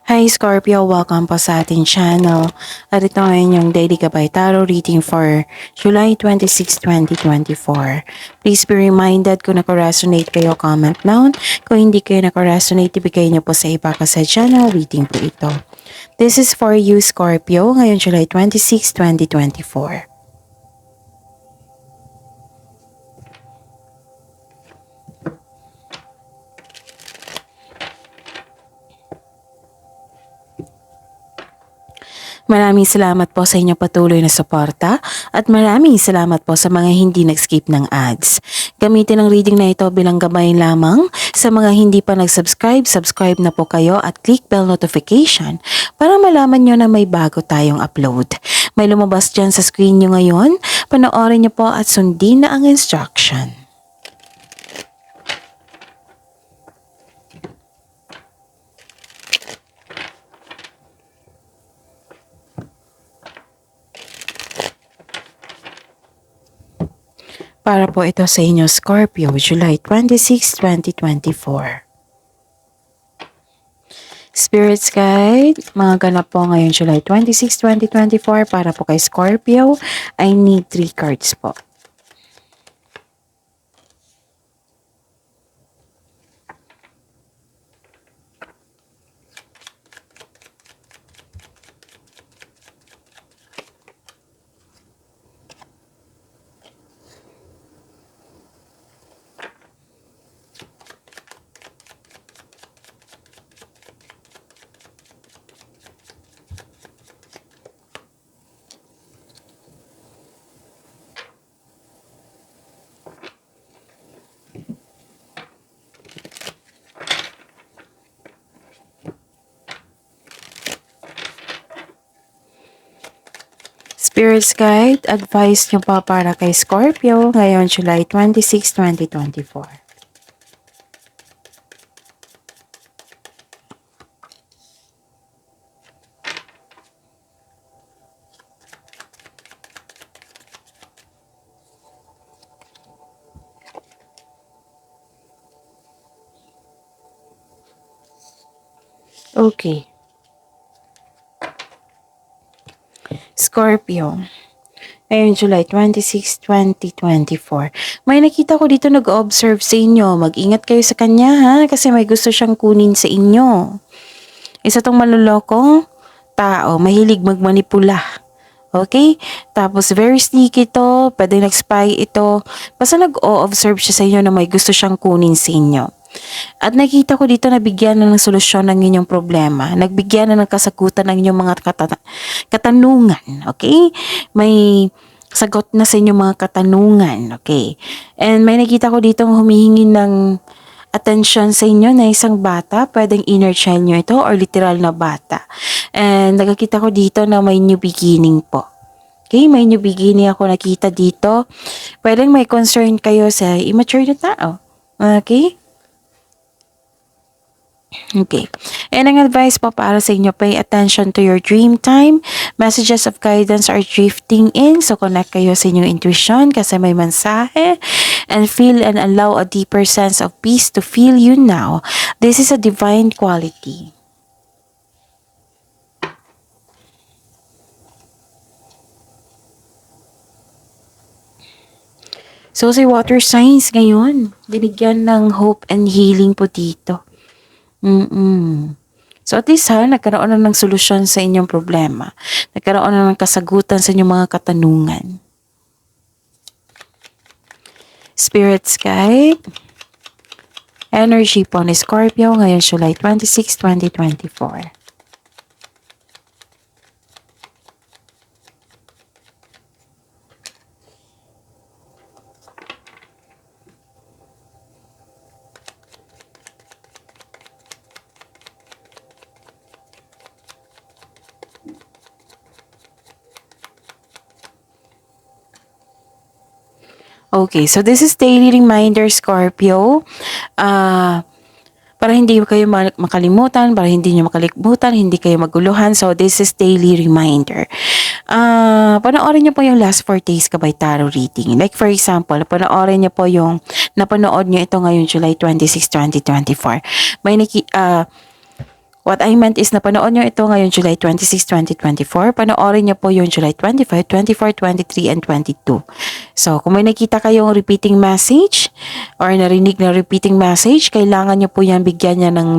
Hi Scorpio, welcome po sa ating channel. At ito ngayon yung Daily Gabay Tarot reading for July 26, 2024. Please be reminded kung nako-resonate kayo, comment down. Kung hindi kayo nako-resonate, ibigay niyo po sa iba kasi channel reading po ito. This is for you Scorpio, ngayon July 26, 2024. Maraming salamat po sa inyong patuloy na suporta at maraming salamat po sa mga hindi nag-skip ng ads. Gamitin ang reading na ito bilang gabay lamang. Sa mga hindi pa nag-subscribe, subscribe na po kayo at click bell notification para malaman nyo na may bago tayong upload. May lumabas dyan sa screen nyo ngayon, panoorin nyo po at sundin na ang instruction. Para po ito sa inyo Scorpio, July 26, 2024. Spirits Guide, mga ganap po ngayon July 26, 2024 para po kay Scorpio. I need 3 cards po. Spirits Guide, advice nyo pa para kay Scorpio ngayon July 26, 2024. Okay. Scorpio. Ngayon, July 26, 2024. May nakita ko dito nag-observe sa inyo. Mag-ingat kayo sa kanya ha, kasi may gusto siyang kunin sa inyo. Isa tong malulokong tao, mahilig magmanipula. Okay? Tapos very sneaky to, pwede nag-spy ito. Basta nag-o-observe siya sa inyo na may gusto siyang kunin sa inyo. At nakita ko dito na bigyan na ng solusyon ng inyong problema. Nagbigyan na ng kasagutan ng inyong mga katanungan. Okay? May sagot na sa inyong mga katanungan. Okay? And may nakita ko dito humihingi ng attention sa inyo na isang bata. Pwedeng inner child nyo ito or literal na bata. And nakakita ko dito na may new beginning po. Okay? May new beginning ako nakita dito. Pwedeng may concern kayo sa immature na tao. Okay? Okay. And ang advice po para sa inyo, pay attention to your dream time. Messages of guidance are drifting in. So, connect kayo sa inyong intuition kasi may mensahe. And feel and allow a deeper sense of peace to feel you now. This is a divine quality. So, si water signs ngayon, binigyan ng hope and healing po dito. So at least nagkaroon na ng solusyon sa inyong problema. Nagkaroon na ng kasagutan sa inyong mga katanungan. Spirits Guide. Energy po ni Scorpio ngayon July 26, 2024. Okay, so this is daily reminder, Scorpio. Para hindi kayo makalimutan, para hindi nyo makalimutan, hindi kayo maguluhan. So, this is daily reminder. Panoorin nyo po yung last 4 days Gabay Tarot reading. Like for example, panoorin nyo po yung napanood nyo ito ngayon July 26, 2024. What I meant is napanood nyo ito ngayon July 26, 2024. Panoorin nyo po yung July 25, 24, 23, and 22. So, kung may nakita kayong repeating message or narinig na repeating message, kailangan nyo po yan bigyan niya ng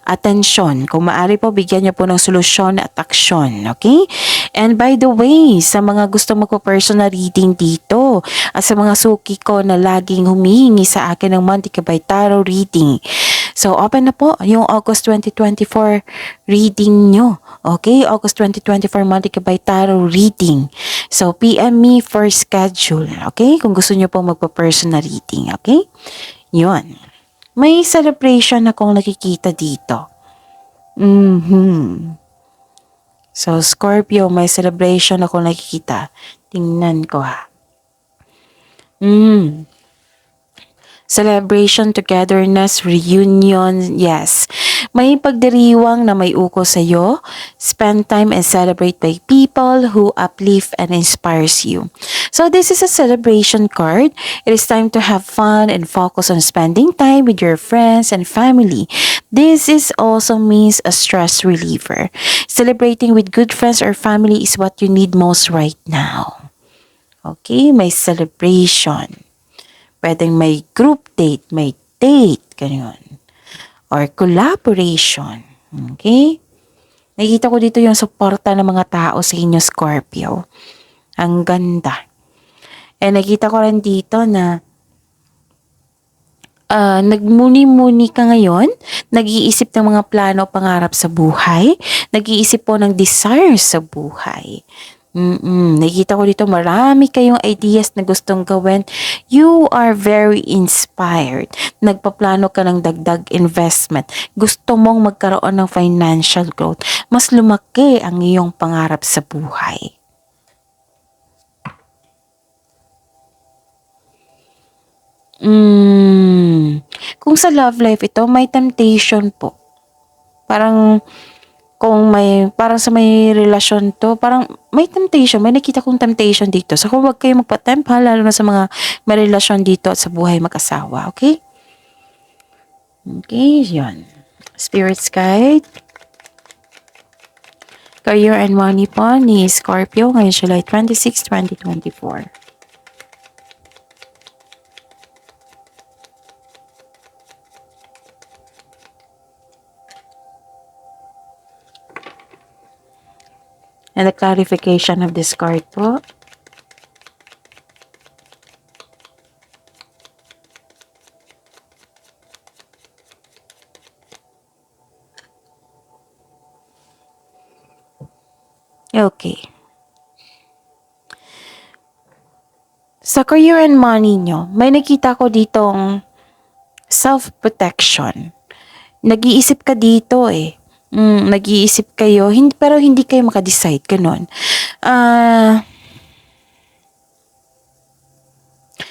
atensyon. Kung maaari po, bigyan nyo po ng solusyon at aksyon. Okay? And by the way, sa mga gusto magpo-personal reading dito at sa mga suki ko na laging humihingi sa akin ng Monthly Gabay Tarot reading, so, open na po yung August 2024 reading nyo. Okay? August 2024 Monthly Gabay Tarot reading. So, PM me for schedule. Okay? Kung gusto nyo po magpa-personal reading. Okay? Yun. May celebration akong nakikita dito. So, Scorpio, may celebration akong nakikita. Tingnan ko ha. Celebration, togetherness, reunion, yes. May pagdiriwang na may uko sa'yo. Spend time and celebrate by people who uplift and inspires you. So this is a celebration card. It is time to have fun and focus on spending time with your friends and family. This is also means a stress reliever. Celebrating with good friends or family is what you need most right now. Okay, may celebration. Pwedeng may group date, may date, ganyan. Or collaboration. Okay? Nakikita ko dito yung suporta ng mga tao sa inyo, Scorpio. Ang ganda. And nakita ko rin dito na nagmuni-muni ka ngayon, nag-iisip ng mga plano, pangarap sa buhay, nag-iisip po ng desires sa buhay. Nakikita ko dito marami kayong ideas na gustong gawin. You are very inspired. Nagpaplano ka ng dagdag investment. Gusto mong magkaroon ng financial growth. Mas lumaki ang iyong pangarap sa buhay. Kung sa love life ito, may temptation po. Parang kung parang sa may relasyon to, parang may temptation, may nakita kong temptation dito. So, kung wag kayo magpa-tempt ha, lalo na sa mga may relasyon dito at sa buhay mag-asawa, okay? Okay, yun. Spirit's Guide. Career and money po ni Scorpio ngayon July 26, 2024. And the clarification of this card po. Okay. Sa career and money nyo, may nakita ko ditong self-protection. Nag-iisip ka dito eh. Nag-iisip kayo, pero hindi kayo makadecide, ganun.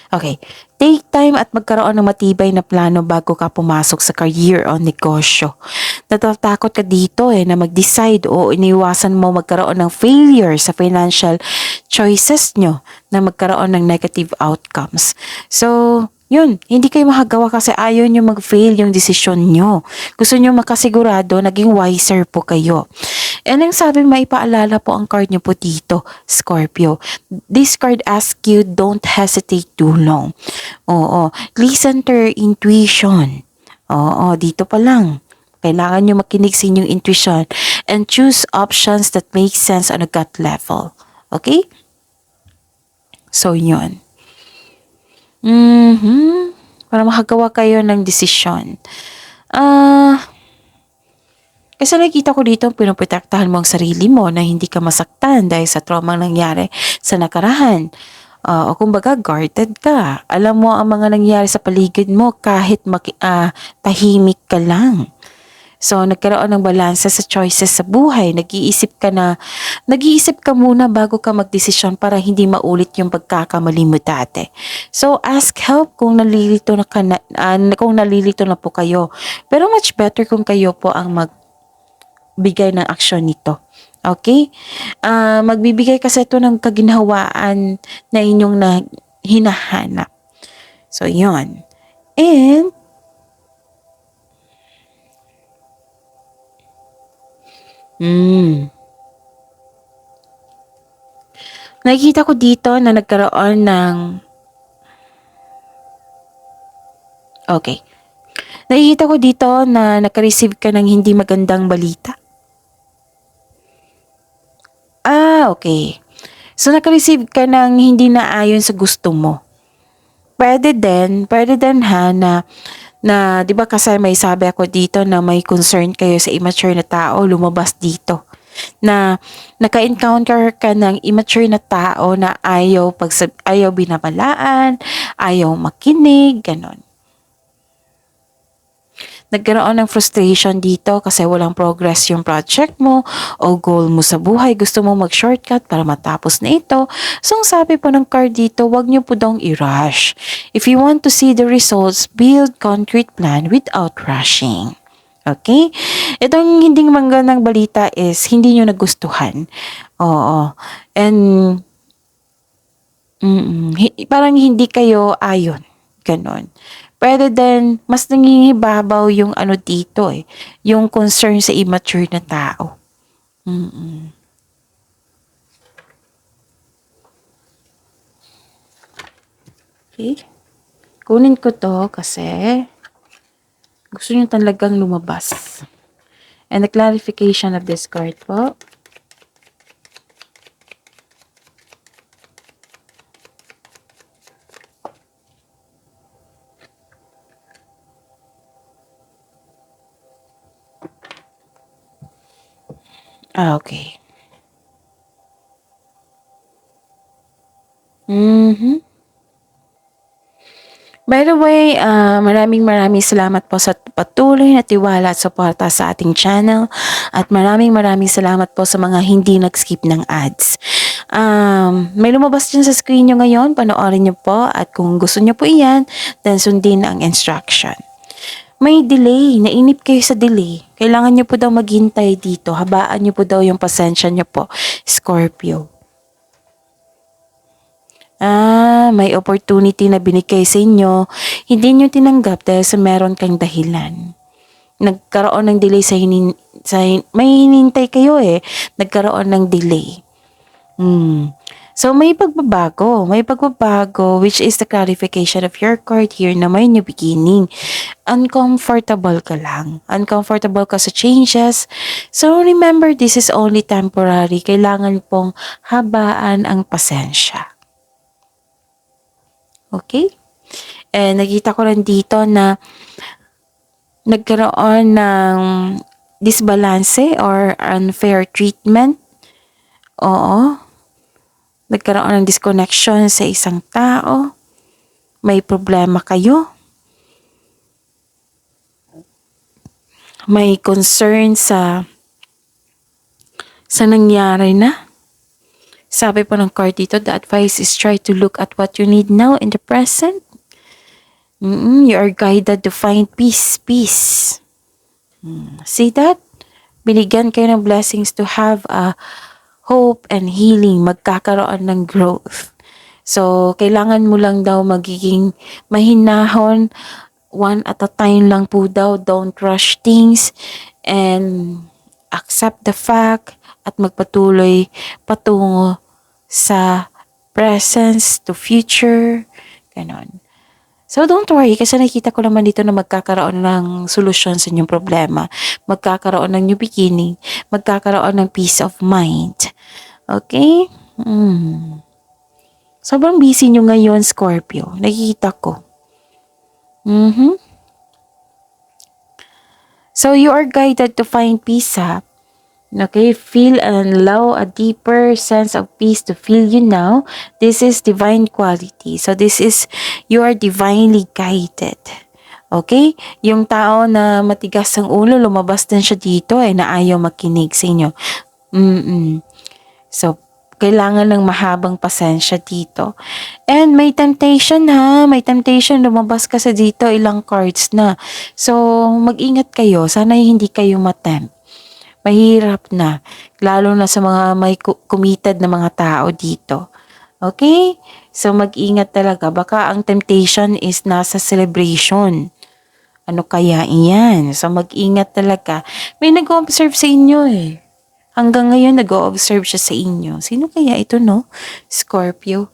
Okay, take time at magkaroon ng matibay na plano bago ka pumasok sa career o negosyo. Natatakot ka dito na mag-decide o iniwasan mo magkaroon ng failure sa financial choices nyo na magkaroon ng negative outcomes. So, yun, hindi kayo makagawa kasi ayaw nyo mag-fail yung desisyon nyo. Gusto nyo makasigurado, naging wiser po kayo. And ang sabi, maipaalala po ang card nyo po dito, Scorpio. This card asks you, don't hesitate too long. Oo, listen to your intuition. Oo, dito pa lang. Kailangan nyo makinig sa inyong intuition and choose options that make sense on a gut level. Okay? So, yun. Para makagawa kayo ng desisyon. Kasi nakita ko dito, pinoprotektahan mo ang sarili mo na hindi ka masaktan dahil sa trauma nangyari sa nakarahan. O kumbaga, guarded ka. Alam mo ang mga nangyari sa paligid mo kahit tahimik ka lang. So, nagkaroon ng balansa sa choices sa buhay. Nag-iisip ka muna bago ka magdesisyon para hindi maulit yung pagkakamali mo dati. So, ask help kung nalilito na po kayo. Pero much better kung kayo po ang magbigay ng aksyon nito. Okay? Magbibigay kasi ito ng kaginhawaan na inyong hinahanap. So, yun. And, Hmm. Nakikita ko dito na nagkaroon ng... Okay. Nakikita ko dito na nakareceive ka ng hindi magandang balita. Okay. So, nakareceive ka ng hindi naayon sa gusto mo. Pwede din ha na 'di ba kasi may sabi ako dito na may concern kayo sa immature na tao lumabas dito. Na naka-encounter ka ng immature na tao na ayaw binabalaan, ayaw makinig, ganon. Nagkaroon ng frustration dito kasi walang progress yung project mo o goal mo sa buhay. Gusto mo mag-shortcut para matapos na ito. So, ang sabi po ng card dito, wag niyo po daw i-rush. If you want to see the results, build concrete plan without rushing. Okay? Itong hindi magandang balita is hindi nyo nagustuhan. Oo. And parang hindi kayo ayon. Ganon. Pwede din, mas nangingibabaw yung ano dito yung concern sa immature na tao. Okay? Kunin ko to kasi gusto nyo talagang lumabas. And the clarification of this card po. Okay. By the way, maraming salamat po sa patuloy na tiwala at suporta sa ating channel at maraming salamat po sa mga hindi nag-skip ng ads. May lumabas dyan sa screen nyo ngayon, panoorin nyo po at kung gusto nyo po iyan, then sundin ang instruction. May delay, nainip kayo sa delay. Kailangan nyo po daw maghintay dito, habaan nyo po daw yung pasensya nyo po, Scorpio. May opportunity na binigay sa inyo, hindi nyo tinanggap dahil sa meron kang dahilan. Nagkaroon ng delay may hinintay kayo nagkaroon ng delay. So may pagbabago which is the clarification of your card here na may new beginning. Uncomfortable ka lang. Uncomfortable ka sa changes. So remember, this is only temporary. Kailangan pong habaan ang pasensya. Okay? And nakita ko rin dito na nagkaroon ng disbalance or unfair treatment. Oo. Nagkaroon ng disconnection sa isang tao. May problema kayo. May concern sa nangyari na. Sabi po ng card dito, the advice is try to look at what you need now in the present. You are guided to find peace. See that? Binigyan kayo ng blessings to have a hope and healing. Magkakaroon ng growth. So, kailangan mo lang daw magiging mahinahon. One at a time lang po daw. Don't rush things. And accept the fact at magpatuloy patungo sa presence to future. Ganon. So don't worry kasi nakita ko naman dito na magkakaroon ng solusyon sa inyong problema. Magkakaroon ng new beginning. Magkakaroon ng peace of mind. Okay? Sobrang busy nyo ngayon, Scorpio. Nakikita ko. So you are guided to find peace, ha? Okay, feel and allow a deeper sense of peace to fill you now. This is divine quality. So this is, you are divinely guided. Okay? Yung tao na matigas ang ulo, lumabas din siya dito na ayaw makinig sa inyo. So, kailangan ng mahabang pasensya dito. And may temptation, ha? May temptation, lumabas kasi dito, ilang cards na. So, mag-ingat kayo. Sana hindi kayo matempt. Mahirap na, lalo na sa mga may committed na mga tao dito. Okay? So mag-ingat talaga. Baka ang temptation is nasa celebration. Ano kaya iyan? So mag-ingat talaga. May nag-observe sa inyo Hanggang ngayon, nag-o-observe siya sa inyo. Sino kaya ito, no? Scorpio.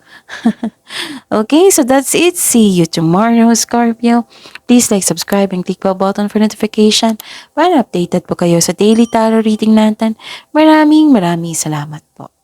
Okay, so that's it. See you tomorrow, Scorpio. Please like, subscribe, and click bell button for notification para updated po kayo sa daily tarot reading natin. Maraming salamat po.